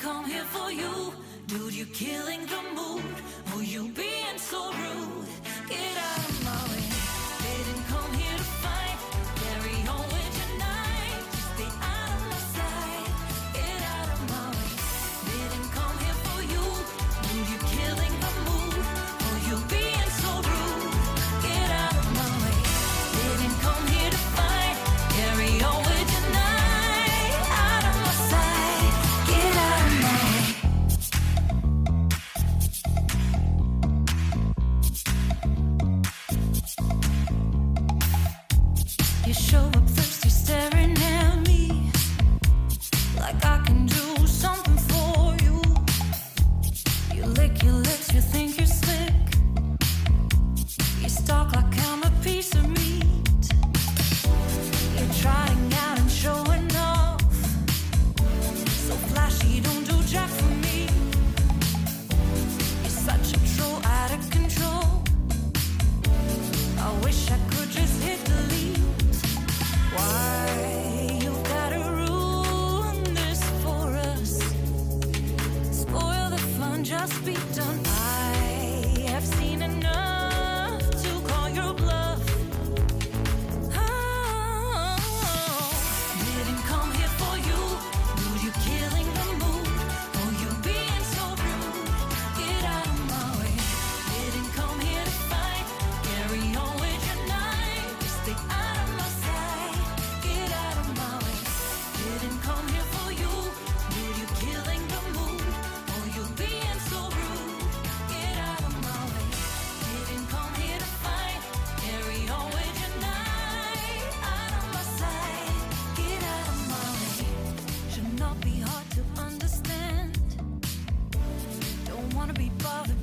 come here for you. Dude, you're killing the mood. Oh, you being so rude. Get out of my way. Didn't come here to fight. Carry on with your night. Just stay out of my sight. Get out of my way. Didn't come here for you. Dude, you're killing the mood. Oh, you being so rude. Get out of my way. Didn't come here to fight. Carry on with your night. Out of my sight. Get out of my way. You show up thirsty, staring at me like I can do something for you. You lick your lips, you think you're slick. You stalk like I'm a piece of meat. You're trying out and showing off. So flashy, don't do jack for me. You're such a troll, out of control. I wish I could just hit delete. Why you gotta ruin this for us? Spoil the fun, just be done. I have seen enough to call your bluff. Oh, didn't come here for you. Dude, you're killing the mood. Oh, you being so rude. Get out of my way. Didn't come here to fight. Carry on with your night. Just stay out of my sight. Get out of my way. Didn't come here for you. Dude, you're killing the mood. Oh, you being so rude. Get out of my way. Didn't come here to fight. Carry on with your night. Out of my sight. Get out of my way. Should not be hard to understand. Don't wanna be bothered